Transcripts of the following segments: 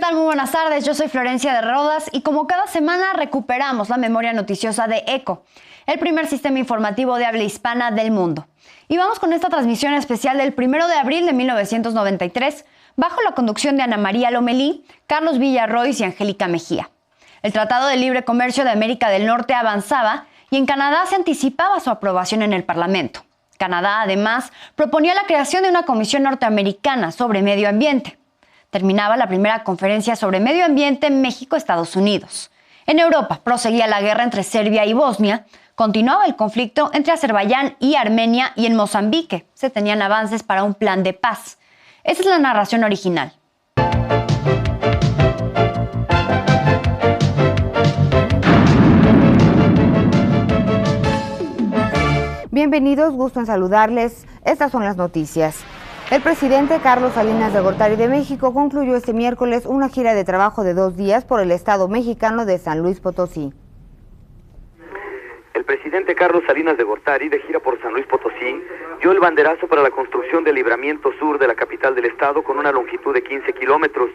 tal? Muy buenas tardes, yo soy Florencia de Rodas y como cada semana recuperamos la memoria noticiosa de ECO, el primer sistema informativo de habla hispana del mundo. Y vamos con esta transmisión especial del 1 de abril de 1993, bajo la conducción de Ana María Lomelí, Carlos Villarrois y Angélica Mejía. El Tratado de Libre Comercio de América del Norte avanzaba y en Canadá se anticipaba su aprobación en el Parlamento. Canadá, además, proponía la creación de una comisión norteamericana sobre medio ambiente. Terminaba la primera conferencia sobre medio ambiente en México-Estados Unidos. En Europa proseguía la guerra entre Serbia y Bosnia, continuaba el conflicto entre Azerbaiyán y Armenia y en Mozambique se tenían avances para un plan de paz. Esa es la narración original. Bienvenidos, gusto en saludarles. Estas son las noticias. El presidente Carlos Salinas de Gortari de México concluyó este miércoles una gira de trabajo de 2 días por el estado mexicano de San Luis Potosí. El presidente Carlos Salinas de Gortari, de gira por San Luis Potosí, dio el banderazo para la construcción del libramiento sur de la capital del estado con una longitud de 15 kilómetros.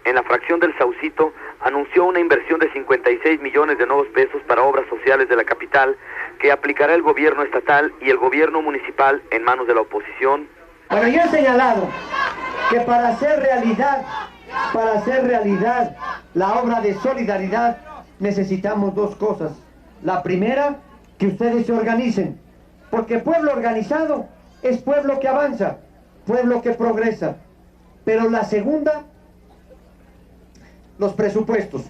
En la fracción del Saucito anunció una inversión de 56 millones de nuevos pesos para obras sociales de la capital que aplicará el gobierno estatal y el gobierno municipal en manos de la oposición. Bueno, yo he señalado que para hacer realidad la obra de solidaridad necesitamos 2 cosas. La primera, que ustedes se organicen, porque pueblo organizado es pueblo que avanza, pueblo que progresa. Pero la segunda, los presupuestos,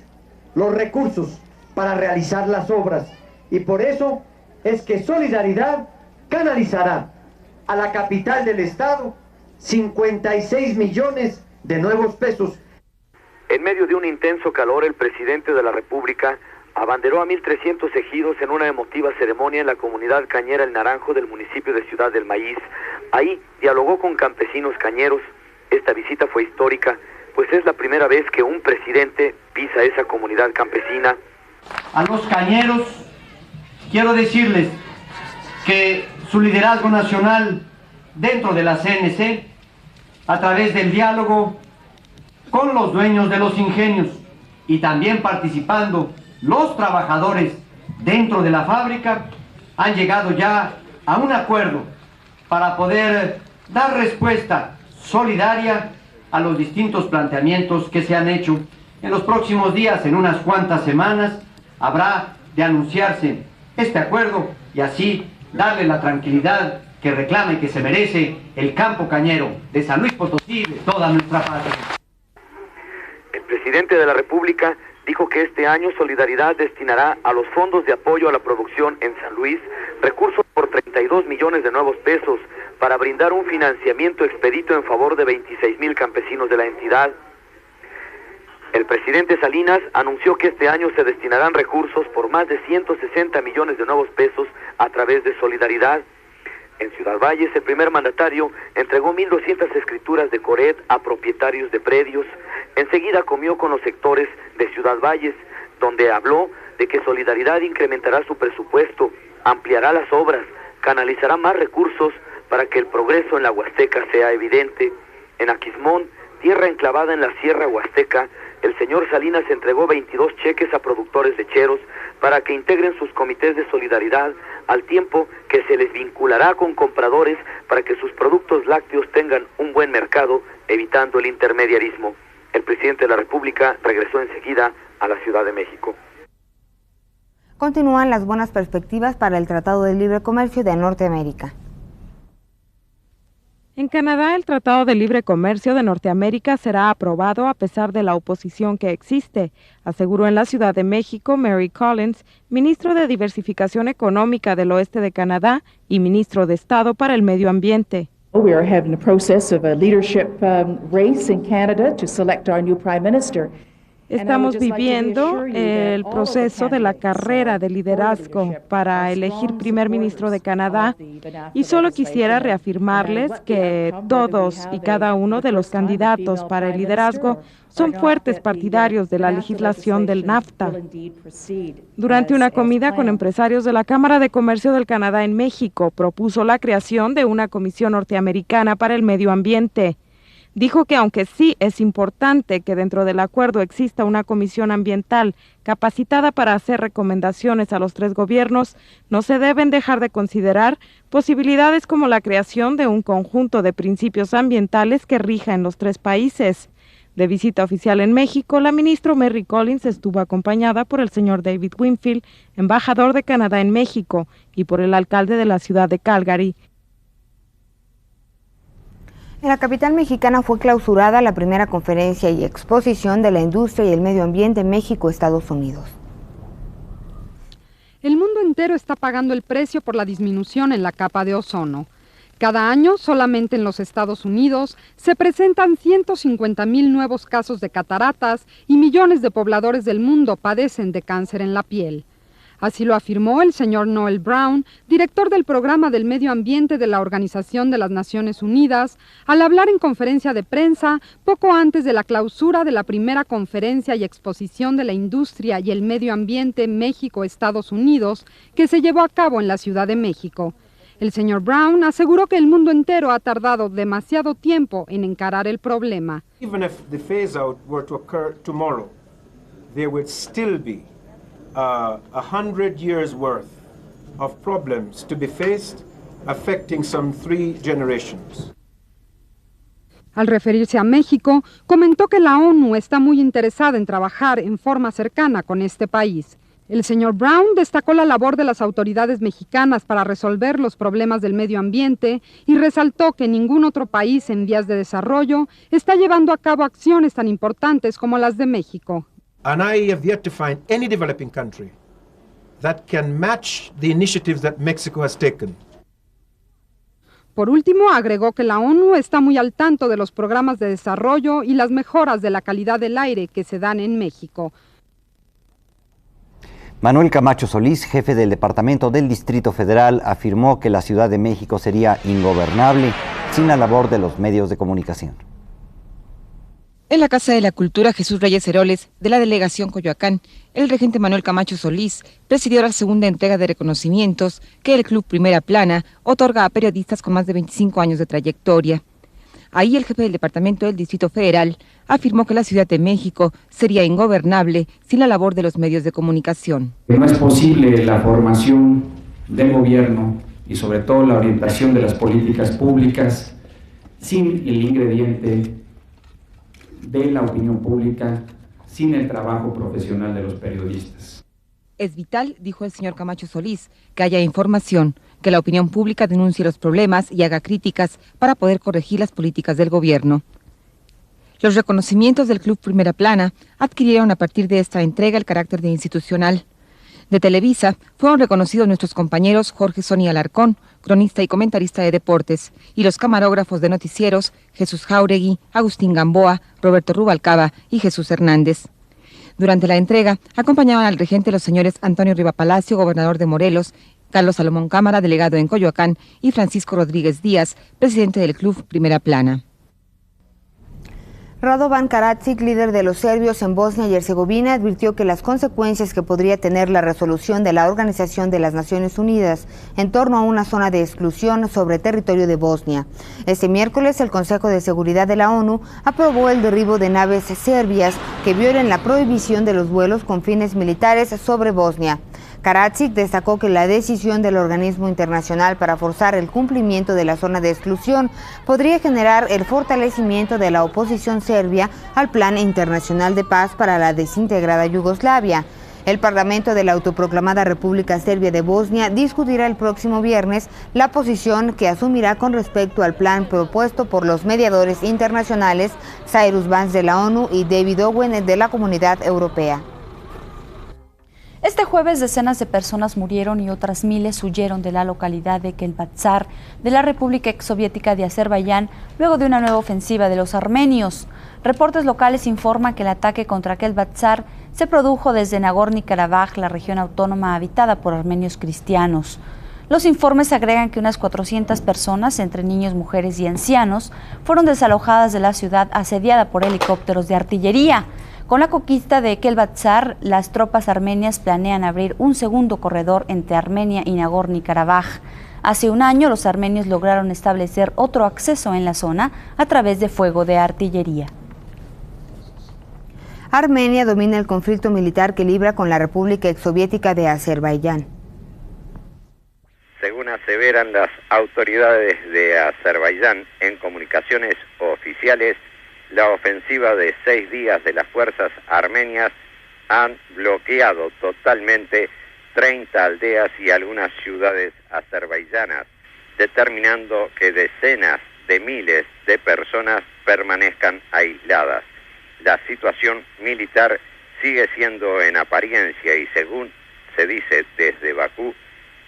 los recursos para realizar las obras. Y por eso es que Solidaridad canalizará a la capital del estado 56 millones de nuevos pesos. En medio de un intenso calor, el presidente de la República abanderó a 1,300 ejidos en una emotiva ceremonia en la comunidad cañera El Naranjo del municipio de Ciudad del Maíz. Ahí dialogó con campesinos cañeros. Esta visita fue histórica, pues es la primera vez que un presidente pisa esa comunidad campesina. A los cañeros quiero decirles que su liderazgo nacional dentro de la CNC, a través del diálogo con los dueños de los ingenios y también participando los trabajadores dentro de la fábrica, han llegado ya a un acuerdo para poder dar respuesta solidaria a los distintos planteamientos que se han hecho. En los próximos días, en unas cuantas semanas, habrá de anunciarse este acuerdo y así darle la tranquilidad que reclama y que se merece el campo cañero de San Luis Potosí, de toda nuestra patria. El presidente de la República dijo que este año Solidaridad destinará a los fondos de apoyo a la producción en San Luis recursos por 32 millones de nuevos pesos para brindar un financiamiento expedito en favor de 26,000 campesinos de la entidad. El presidente Salinas anunció que este año se destinarán recursos por más de 160 millones de nuevos pesos a través de Solidaridad. En Ciudad Valles, el primer mandatario entregó 1,200 escrituras de Coret a propietarios de predios. Enseguida comió con los sectores de Ciudad Valles, donde habló de que Solidaridad incrementará su presupuesto, ampliará las obras, canalizará más recursos para que el progreso en la Huasteca sea evidente. En Aquismón, tierra enclavada en la Sierra Huasteca, el señor Salinas entregó 22 cheques a productores lecheros para que integren sus comités de solidaridad, al tiempo que se les vinculará con compradores para que sus productos lácteos tengan un buen mercado, evitando el intermediarismo. El presidente de la República regresó enseguida a la Ciudad de México. Continúan las buenas perspectivas para el Tratado de Libre Comercio de Norteamérica. En Canadá, el Tratado de Libre Comercio de Norteamérica será aprobado a pesar de la oposición que existe, aseguró en la Ciudad de México Mary Collins, ministro de Diversificación Económica del Oeste de Canadá y ministro de Estado para el Medio Ambiente. We are having a process of a leadership race in Canada to select our new prime minister. Estamos viviendo el proceso de la carrera de liderazgo para elegir primer ministro de Canadá y solo quisiera reafirmarles que todos y cada uno de los candidatos para el liderazgo son fuertes partidarios de la legislación del NAFTA. Durante una comida con empresarios de la Cámara de Comercio del Canadá en México, propuso la creación de una comisión norteamericana para el medio ambiente. Dijo que aunque sí es importante que dentro del acuerdo exista una comisión ambiental capacitada para hacer recomendaciones a los 3 gobiernos, no se deben dejar de considerar posibilidades como la creación de un conjunto de principios ambientales que rija en los 3 países. De visita oficial en México, la ministra Mary Collins estuvo acompañada por el señor David Winfield, embajador de Canadá en México, y por el alcalde de la ciudad de Calgary. En la capital mexicana fue clausurada la primera conferencia y exposición de la industria y el medio ambiente México-Estados Unidos. El mundo entero está pagando el precio por la disminución en la capa de ozono. Cada año, solamente en los Estados Unidos, se presentan 150,000 nuevos casos de cataratas y millones de pobladores del mundo padecen de cáncer en la piel. Así lo afirmó el señor Noel Brown, director del Programa del Medio Ambiente de la Organización de las Naciones Unidas, al hablar en conferencia de prensa poco antes de la clausura de la primera conferencia y exposición de la industria y el medio ambiente México-Estados Unidos, que se llevó a cabo en la Ciudad de México. El señor Brown aseguró que el mundo entero ha tardado demasiado tiempo en encarar el problema. Even if the phase out were to occur tomorrow, there would still be 100 years worth of problems to be faced, affecting some 3 generations. Al referirse a México, comentó que la ONU está muy interesada en trabajar en forma cercana con este país. El señor Brown destacó la labor de las autoridades mexicanas para resolver los problemas del medio ambiente y resaltó que ningún otro país en vías de desarrollo está llevando a cabo acciones tan importantes como las de México. And I have yet to find any developing country that can match the initiatives that Mexico has taken. Por último, agregó que la ONU está muy al tanto de los programas de desarrollo y las mejoras de la calidad del aire que se dan en México. Manuel Camacho Solís, jefe del Departamento del Distrito Federal, afirmó que la Ciudad de México sería ingobernable sin la labor de los medios de comunicación. En la Casa de la Cultura Jesús Reyes Heroles, de la Delegación Coyoacán, el regente Manuel Camacho Solís presidió la segunda entrega de reconocimientos que el Club Primera Plana otorga a periodistas con más de 25 años de trayectoria. Ahí el jefe del Departamento del Distrito Federal afirmó que la Ciudad de México sería ingobernable sin la labor de los medios de comunicación. No es posible la formación del gobierno y sobre todo la orientación de las políticas públicas sin el ingrediente de la opinión pública, sin el trabajo profesional de los periodistas. Es vital, dijo el señor Camacho Solís, que haya información, que la opinión pública denuncie los problemas y haga críticas para poder corregir las políticas del gobierno. Los reconocimientos del Club Primera Plana adquirieron a partir de esta entrega el carácter de institucional. De Televisa fueron reconocidos nuestros compañeros Jorge Sonia Alarcón, cronista y comentarista de deportes, y los camarógrafos de noticieros Jesús Jauregui, Agustín Gamboa, Roberto Rubalcaba y Jesús Hernández. Durante la entrega acompañaban al regente los señores Antonio Riva Palacio, gobernador de Morelos, Carlos Salomón Cámara, delegado en Coyoacán, y Francisco Rodríguez Díaz, presidente del Club Primera Plana. Radovan Karadzic, líder de los serbios en Bosnia y Herzegovina, advirtió que las consecuencias que podría tener la resolución de la Organización de las Naciones Unidas en torno a una zona de exclusión sobre territorio de Bosnia. Este miércoles, el Consejo de Seguridad de la ONU aprobó el derribo de naves serbias que violen la prohibición de los vuelos con fines militares sobre Bosnia. Karadzic destacó que la decisión del organismo internacional para forzar el cumplimiento de la zona de exclusión podría generar el fortalecimiento de la oposición serbia al Plan Internacional de Paz para la desintegrada Yugoslavia. El Parlamento de la autoproclamada República Serbia de Bosnia discutirá el próximo viernes la posición que asumirá con respecto al plan propuesto por los mediadores internacionales Cyrus Vance de la ONU y David Owen de la Comunidad Europea. Este jueves decenas de personas murieron y otras miles huyeron de la localidad de Kelbatzar de la República Exsoviética de Azerbaiyán luego de una nueva ofensiva de los armenios. Reportes locales informan que el ataque contra Kelbatzar se produjo desde Nagorno-Karabaj, la región autónoma habitada por armenios cristianos. Los informes agregan que unas 400 personas, entre niños, mujeres y ancianos, fueron desalojadas de la ciudad asediada por helicópteros de artillería. Con la conquista de Kelbatzar, las tropas armenias planean abrir un segundo corredor entre Armenia y Nagorno-Karabaj. Hace un año, los armenios lograron establecer otro acceso en la zona a través de fuego de artillería. Armenia domina el conflicto militar que libra con la República Exsoviética de Azerbaiyán. Según aseveran las autoridades de Azerbaiyán en comunicaciones oficiales, la ofensiva de 6 días de las fuerzas armenias han bloqueado totalmente 30 aldeas y algunas ciudades azerbaiyanas, determinando que decenas de miles de personas permanezcan aisladas. La situación militar sigue siendo en apariencia y, según se dice desde Bakú,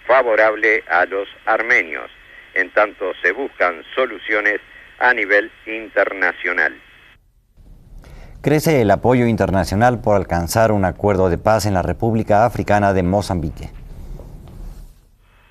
favorable a los armenios, en tanto se buscan soluciones a nivel internacional. Crece el apoyo internacional por alcanzar un acuerdo de paz en la República Africana de Mozambique.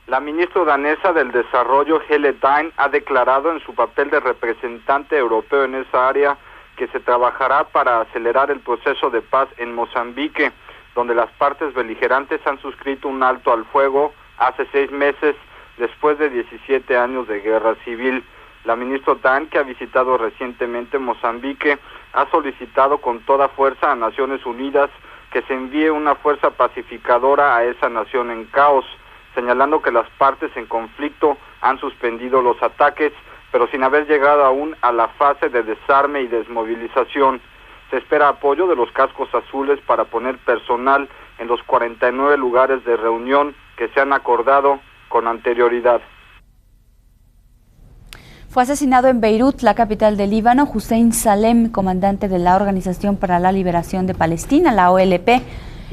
La ministra danesa del Desarrollo, Hele Thyn, ha declarado en su papel de representante europeo en esa área que se trabajará para acelerar el proceso de paz en Mozambique, donde las partes beligerantes han suscrito un alto al fuego hace 6 meses, después de 17 años de guerra civil. La ministra Thyn, que ha visitado recientemente Mozambique, ha solicitado con toda fuerza a Naciones Unidas que se envíe una fuerza pacificadora a esa nación en caos, señalando que las partes en conflicto han suspendido los ataques, pero sin haber llegado aún a la fase de desarme y desmovilización. Se espera apoyo de los cascos azules para poner personal en los 49 lugares de reunión que se han acordado con anterioridad. Fue asesinado en Beirut, la capital del Líbano, Hussein Salem, comandante de la Organización para la Liberación de Palestina, la OLP.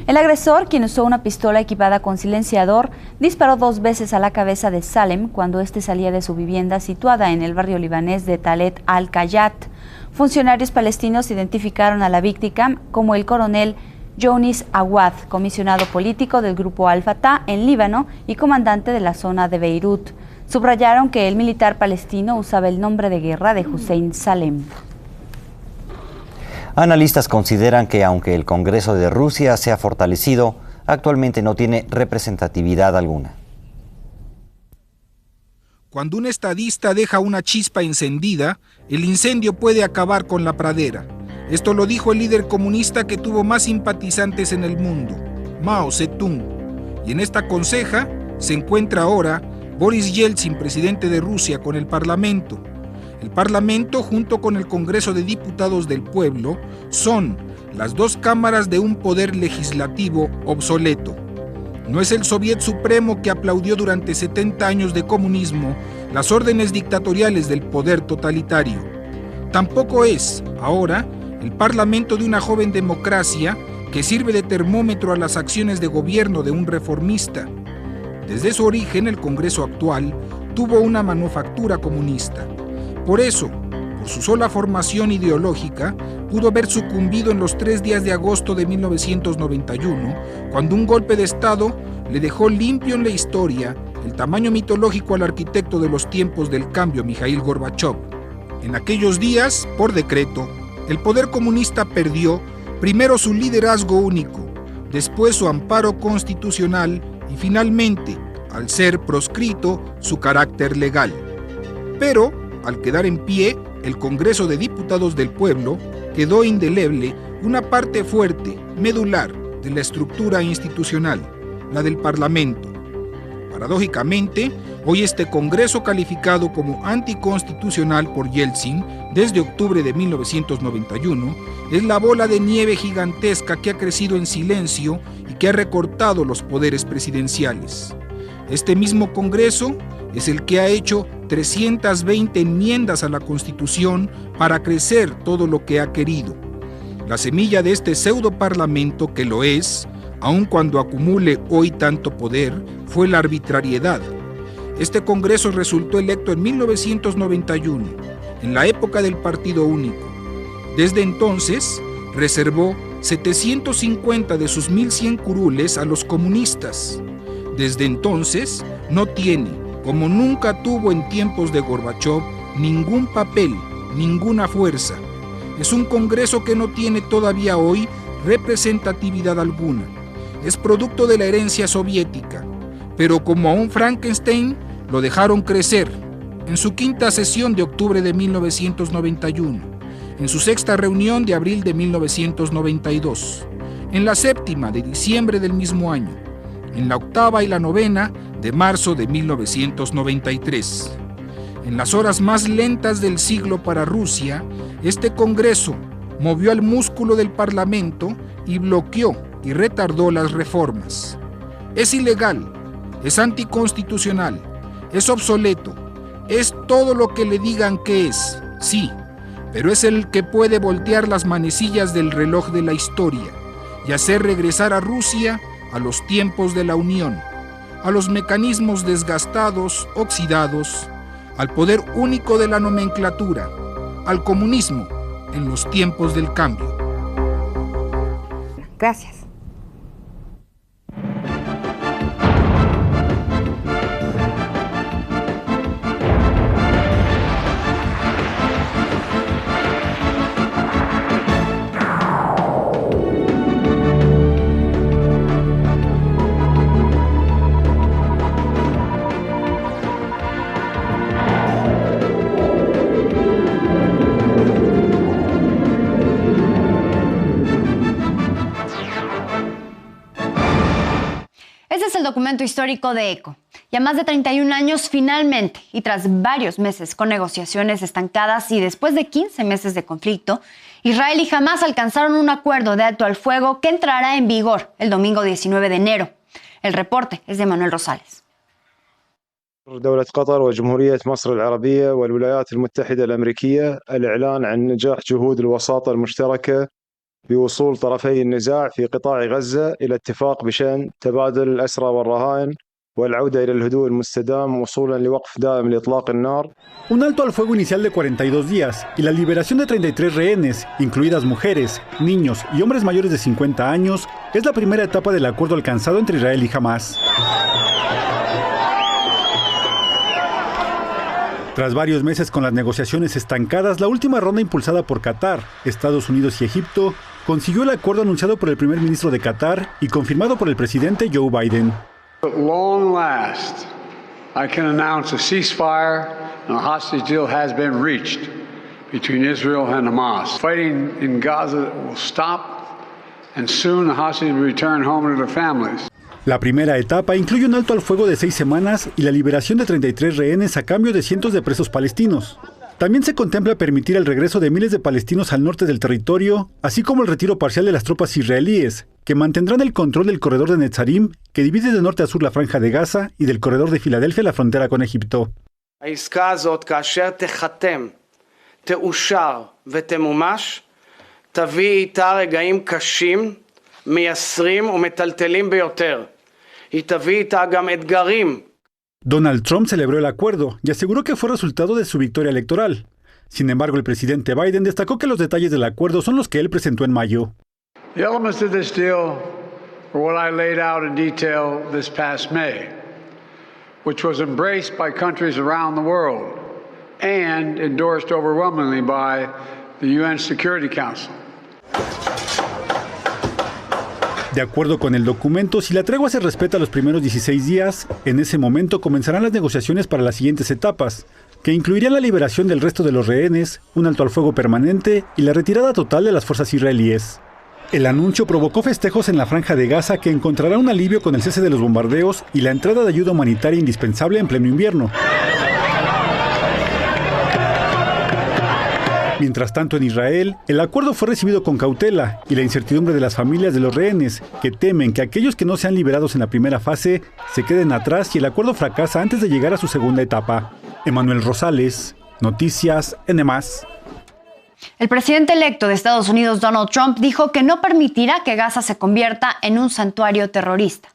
El agresor, quien usó una pistola equipada con silenciador, disparó 2 veces a la cabeza de Salem cuando éste salía de su vivienda situada en el barrio libanés de Talet al-Kayat. Funcionarios palestinos identificaron a la víctima como el coronel Younis Awad, comisionado político del grupo Al-Fatah en Líbano y comandante de la zona de Beirut. Subrayaron que el militar palestino usaba el nombre de guerra de Hussein Salem. Analistas consideran que aunque el Congreso de Rusia se ha fortalecido, actualmente no tiene representatividad alguna. Cuando un estadista deja una chispa encendida, el incendio puede acabar con la pradera. Esto lo dijo el líder comunista que tuvo más simpatizantes en el mundo, Mao Zedong. Y en esta conseja se encuentra ahora Boris Yeltsin, presidente de Rusia, con el Parlamento. El Parlamento, junto con el Congreso de Diputados del Pueblo, son las 2 cámaras de un poder legislativo obsoleto. No es el Soviet Supremo que aplaudió durante 70 años de comunismo las órdenes dictatoriales del poder totalitario. Tampoco es, ahora, el Parlamento de una joven democracia que sirve de termómetro a las acciones de gobierno de un reformista. Desde su origen, el Congreso actual tuvo una manufactura comunista. Por eso, por su sola formación ideológica, pudo haber sucumbido en los 3 días de agosto de 1991, cuando un golpe de Estado le dejó limpio en la historia el tamaño mitológico al arquitecto de los tiempos del cambio, Mikhail Gorbachev. En aquellos días, por decreto, el poder comunista perdió primero su liderazgo único, después su amparo constitucional y finalmente, al ser proscrito, su carácter legal. Pero, al quedar en pie, el Congreso de Diputados del Pueblo quedó indeleble una parte fuerte, medular, de la estructura institucional, la del Parlamento. Paradójicamente, hoy este Congreso, calificado como anticonstitucional por Yeltsin desde octubre de 1991, es la bola de nieve gigantesca que ha crecido en silencio y que ha recortado los poderes presidenciales. Este mismo Congreso es el que ha hecho 320 enmiendas a la Constitución para crecer todo lo que ha querido. La semilla de este pseudo-parlamento, que lo es, aun cuando acumule hoy tanto poder, fue la arbitrariedad. Este Congreso resultó electo en 1991, en la época del Partido Único. Desde entonces, reservó 750 de sus 1.100 curules a los comunistas. Desde entonces, no tiene, como nunca tuvo en tiempos de Gorbachev, ningún papel, ninguna fuerza. Es un Congreso que no tiene todavía hoy representatividad alguna. Es producto de la herencia soviética, pero como a un Frankenstein, lo dejaron crecer. En su quinta sesión de octubre de 1991, en su sexta reunión de abril de 1992, en la séptima de diciembre del mismo año, en la octava y la novena de marzo de 1993. En las horas más lentas del siglo para Rusia, este Congreso movió el músculo del Parlamento y bloqueó y retardó las reformas. Es ilegal, es anticonstitucional, es obsoleto, es todo lo que le digan que es, sí, pero es el que puede voltear las manecillas del reloj de la historia y hacer regresar a Rusia a los tiempos de la Unión, a los mecanismos desgastados, oxidados, al poder único de la nomenclatura, al comunismo en los tiempos del cambio. Gracias. Documento histórico de ECO. Ya más de 31 años, finalmente, y tras varios meses con negociaciones estancadas y después de 15 meses de conflicto, Israel y Hamás alcanzaron un acuerdo de alto al fuego que entrará en vigor el domingo 19 de enero. El reporte es de Manuel Rosales. دولة قطر وجمهورية مصر العربية والولايات المتحدة الأمريكية الإعلان عن نجاح جهود الوساطة المشتركة بوصول طرفي النزاع في قطاع غزة إلى اتفاق بشأن تبادل الأسرى والرهائن والعودة إلى الهدوء المستدام وصولا لوقف دائم لإطلاق النار. Un alto al fuego inicial de 42 días y la liberación de 33 rehenes, incluidas mujeres, niños y hombres mayores de 50 años, es la primera etapa del acuerdo alcanzado entre Israel y Hamás. Tras varios meses con las negociaciones estancadas, la última ronda impulsada por Qatar, Estados Unidos y Egipto consiguió el acuerdo anunciado por el primer ministro de Qatar y confirmado por el presidente Joe Biden. At long last, I can announce a ceasefire and a hostage deal has been reached between Israel and Hamas. Fighting in Gaza will stop and soon the hostages will return home to their families. La primera etapa incluye un alto al fuego de 6 semanas y la liberación de 33 rehenes a cambio de cientos de presos palestinos. También se contempla permitir el regreso de miles de palestinos al norte del territorio, así como el retiro parcial de las tropas israelíes, que mantendrán el control del corredor de Netzarim, que divide de norte a sur la franja de Gaza, y del corredor de Filadelfia la frontera con Egipto. העסקה הזאת, כאשר תחתם, תאושר ותמומש, תביא איתה רגעים קשים, מייסרים ומטלטלים ביותר. היא תביא איתה גם אתגרים. Donald Trump celebró el acuerdo y aseguró que fue resultado de su victoria electoral. Sin embargo, el presidente Biden destacó que los detalles del acuerdo son los que él presentó en mayo. The elements of this deal are what I laid out in detail this past May, which was embraced by countries around the world and endorsed overwhelmingly by the UN Security Council. De acuerdo con el documento, si la tregua se respeta los primeros 16 días, en ese momento comenzarán las negociaciones para las siguientes etapas, que incluirían la liberación del resto de los rehenes, un alto al fuego permanente y la retirada total de las fuerzas israelíes. El anuncio provocó festejos en la franja de Gaza, que encontrará un alivio con el cese de los bombardeos y la entrada de ayuda humanitaria indispensable en pleno invierno. Mientras tanto, en Israel, el acuerdo fue recibido con cautela y la incertidumbre de las familias de los rehenes, que temen que aquellos que no sean liberados en la primera fase se queden atrás y el acuerdo fracasa antes de llegar a su segunda etapa. Emanuel Rosales, Noticias NM+. El presidente electo de Estados Unidos, Donald Trump, dijo que no permitirá que Gaza se convierta en un santuario terrorista.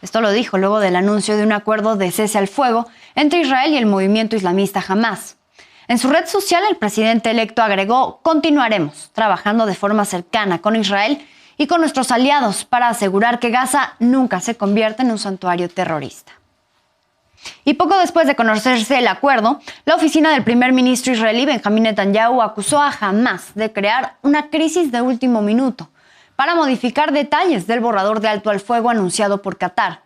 Esto lo dijo luego del anuncio de un acuerdo de cese al fuego entre Israel y el movimiento islamista Hamás. En su red social, el presidente electo agregó: continuaremos trabajando de forma cercana con Israel y con nuestros aliados para asegurar que Gaza nunca se convierta en un santuario terrorista. Y poco después de conocerse el acuerdo, la oficina del primer ministro israelí Benjamín Netanyahu acusó a Hamás de crear una crisis de último minuto para modificar detalles del borrador de alto al fuego anunciado por Qatar.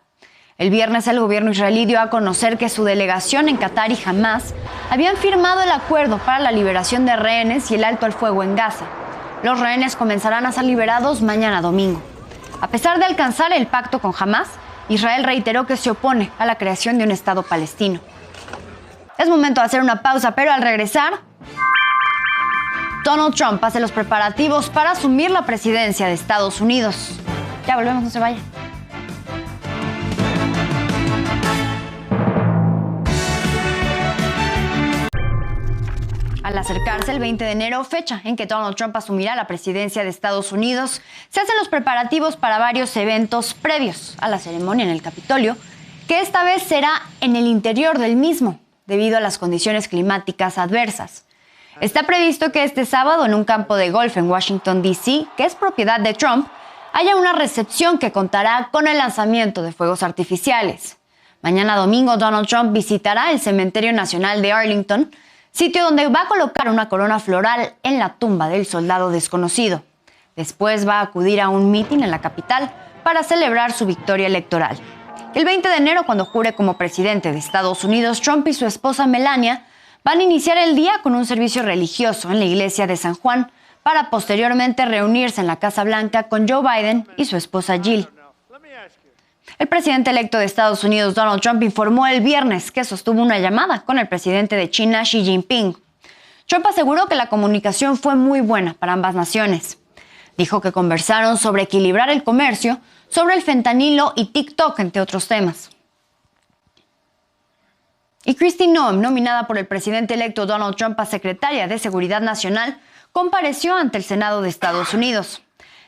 El viernes el gobierno israelí dio a conocer que su delegación en Qatar y Hamás habían firmado el acuerdo para la liberación de rehenes y el alto al fuego en Gaza. Los rehenes comenzarán a ser liberados mañana domingo. A pesar de alcanzar el pacto con Hamás, Israel reiteró que se opone a la creación de un Estado palestino. Es momento de hacer una pausa, pero al regresar, Donald Trump hace los preparativos para asumir la presidencia de Estados Unidos. Ya volvemos, no se vayan. Al acercarse el 20 de enero, fecha en que Donald Trump asumirá la presidencia de Estados Unidos, se hacen los preparativos para varios eventos previos a la ceremonia en el Capitolio, que esta vez será en el interior del mismo, debido a las condiciones climáticas adversas. Está previsto que este sábado en un campo de golf en Washington, D.C., que es propiedad de Trump, haya una recepción que contará con el lanzamiento de fuegos artificiales. Mañana domingo, Donald Trump visitará el Cementerio Nacional de Arlington, sitio donde va a colocar una corona floral en la tumba del soldado desconocido. Después va a acudir a un mitin en la capital para celebrar su victoria electoral. El 20 de enero, cuando jure como presidente de Estados Unidos, Trump y su esposa Melania van a iniciar el día con un servicio religioso en la iglesia de San Juan para posteriormente reunirse en la Casa Blanca con Joe Biden y su esposa Jill. El presidente electo de Estados Unidos, Donald Trump, informó el viernes que sostuvo una llamada con el presidente de China, Xi Jinping. Trump aseguró que la comunicación fue muy buena para ambas naciones. Dijo que conversaron sobre equilibrar el comercio, sobre el fentanilo y TikTok, entre otros temas. Y Kristi Noem, nominada por el presidente electo Donald Trump a secretaria de Seguridad Nacional, compareció ante el Senado de Estados Unidos.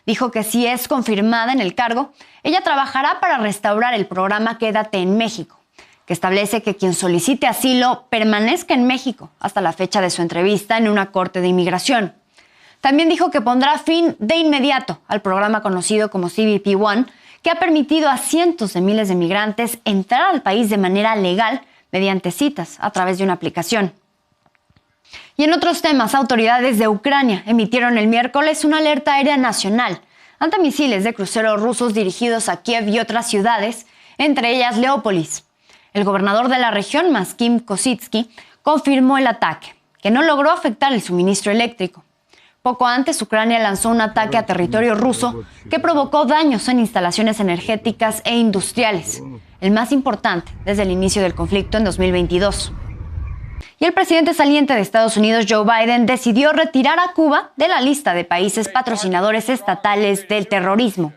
Dijo que si es confirmada en el cargo, ella trabajará para restaurar el programa Quédate en México, que establece que quien solicite asilo permanezca en México hasta la fecha de su entrevista en una corte de inmigración. También dijo que pondrá fin de inmediato al programa conocido como CBP One, que ha permitido a cientos de miles de migrantes entrar al país de manera legal mediante citas a través de una aplicación. Y en otros temas, autoridades de Ucrania emitieron el miércoles una alerta aérea nacional ante misiles de cruceros rusos dirigidos a Kiev y otras ciudades, entre ellas Leópolis. El gobernador de la región, Maxim Kosytsky, confirmó el ataque, que no logró afectar el suministro eléctrico. Poco antes, Ucrania lanzó un ataque a territorio ruso que provocó daños en instalaciones energéticas e industriales, el más importante desde el inicio del conflicto en 2022. Y el presidente saliente de Estados Unidos, Joe Biden, decidió retirar a Cuba de la lista de países patrocinadores estatales del terrorismo.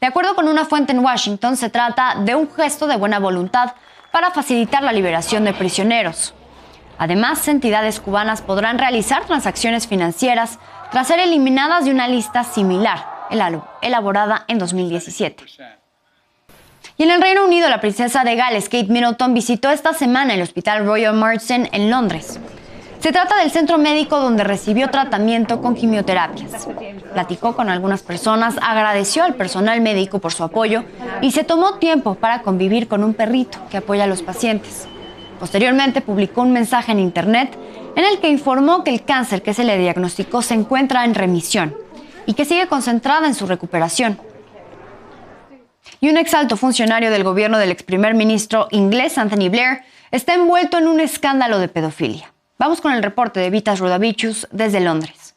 De acuerdo con una fuente en Washington, se trata de un gesto de buena voluntad para facilitar la liberación de prisioneros. Además, entidades cubanas podrán realizar transacciones financieras tras ser eliminadas de una lista similar, elaborada en 2017. Y en el Reino Unido, la princesa de Gales, Kate Middleton, visitó esta semana el Hospital Royal Marsden en Londres. Se trata del centro médico donde recibió tratamiento con quimioterapias. Platicó con algunas personas, agradeció al personal médico por su apoyo y se tomó tiempo para convivir con un perrito que apoya a los pacientes. Posteriormente publicó un mensaje en internet en el que informó que el cáncer que se le diagnosticó se encuentra en remisión y que sigue concentrada en su recuperación. Y un exalto funcionario del gobierno del ex primer ministro inglés, Anthony Blair, está envuelto en un escándalo de pedofilia. Vamos con el reporte de Vitas Rudavicius desde Londres.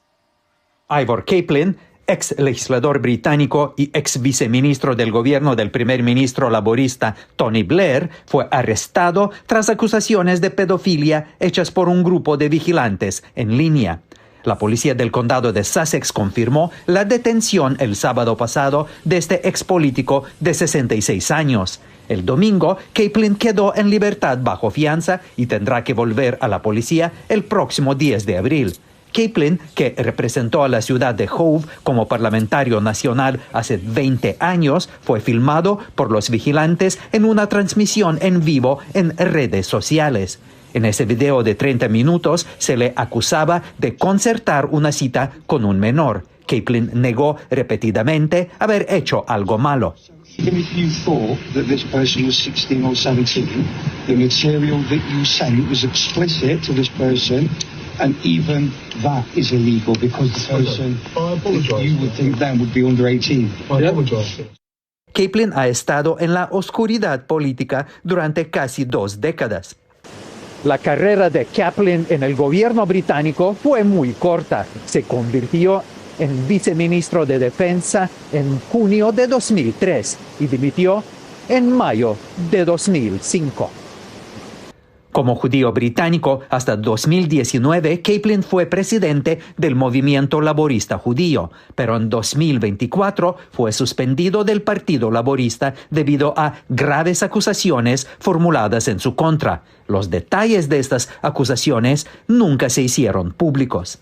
Ivor Capelin, ex legislador británico y ex viceministro del gobierno del primer ministro laborista Tony Blair, fue arrestado tras acusaciones de pedofilia hechas por un grupo de vigilantes en línea. La policía del condado de Sussex confirmó la detención el sábado pasado de este expolítico de 66 años. El domingo, Capelin quedó en libertad bajo fianza y tendrá que volver a la policía el próximo 10 de abril. Capelin, que representó a la ciudad de Hove como parlamentario nacional hace 20 años, fue filmado por los vigilantes en una transmisión en vivo en redes sociales. En ese video de 30 minutos se le acusaba de concertar una cita con un menor. Capelin negó repetidamente haber hecho algo malo. Even if you thought that this person was 16 or 17, the material that you sent was explicit to this person, and even that is illegal because the person that you would think then would be under 18. Kaplan ha estado en la oscuridad política durante casi 2 décadas. La carrera de Kaplan en el gobierno británico fue muy corta. Se convirtió en viceministro de Defensa en junio de 2003 y dimitió en mayo de 2005. Como judío británico, hasta 2019, Kaplan fue presidente del movimiento laborista judío, pero en 2024 fue suspendido del Partido Laborista debido a graves acusaciones formuladas en su contra. Los detalles de estas acusaciones nunca se hicieron públicos.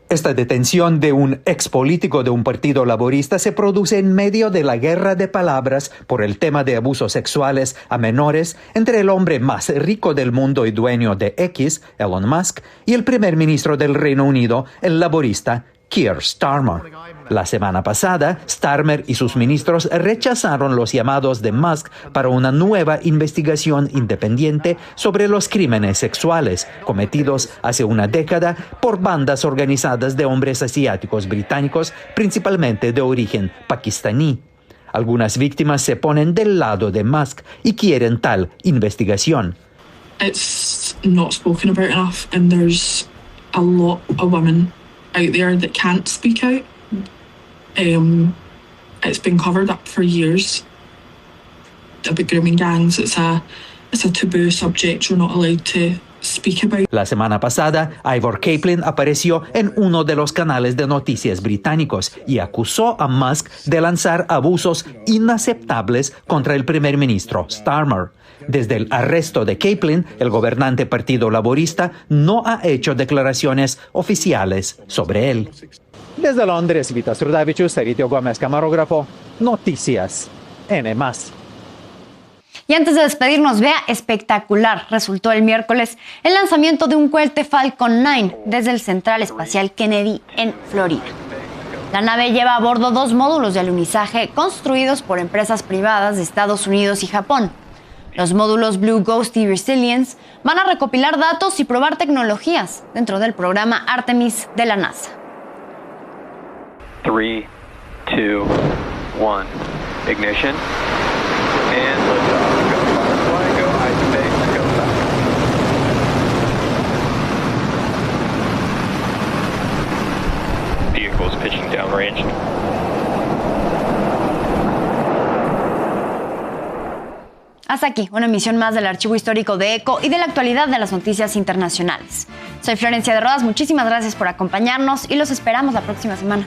Esta detención de un expolítico de un partido laborista se produce en medio de la guerra de palabras por el tema de abusos sexuales a menores entre el hombre más rico del mundo y dueño de X, Elon Musk, y el primer ministro del Reino Unido, el laborista Keir Starmer. La semana pasada, Starmer y sus ministros rechazaron los llamados de Musk para una nueva investigación independiente sobre los crímenes sexuales cometidos hace una década por bandas organizadas de hombres asiáticos británicos, principalmente de origen pakistaní. Algunas víctimas se ponen del lado de Musk y quieren tal investigación. It's not spoken about enough, and there's a lot of women out there that can't speak out. It's been covered up for years about grooming gangs. It's a taboo subject you're not allowed to speak about. La semana pasada, Ivor Kaplan apareció en uno de los canales de noticias británicos y acusó a Musk de lanzar abusos inaceptables contra el primer ministro Starmer. Desde el arresto de Kaplan, el gobernante Partido Laborista no ha hecho declaraciones oficiales sobre él. Desde Londres, Vita Surdavicius, Eritio Gómez, camarógrafo, Noticias N+. Y antes de despedirnos, vea, espectacular resultó el miércoles el lanzamiento de un cohete Falcon 9 desde el Central Espacial Kennedy en Florida. La nave lleva a bordo 2 módulos de alunizaje construidos por empresas privadas de Estados Unidos y Japón. Los módulos Blue Ghost y Resilience van a recopilar datos y probar tecnologías dentro del programa Artemis de la NASA. 3, 2, 1, ignition, and liftoff. Go Firefly, go iSpace, go Falcon. Vehicles pitching downrange. Hasta aquí, una emisión más del Archivo Histórico de ECO y de la actualidad de las noticias internacionales. Soy Florencia de Rodas, muchísimas gracias por acompañarnos y los esperamos la próxima semana.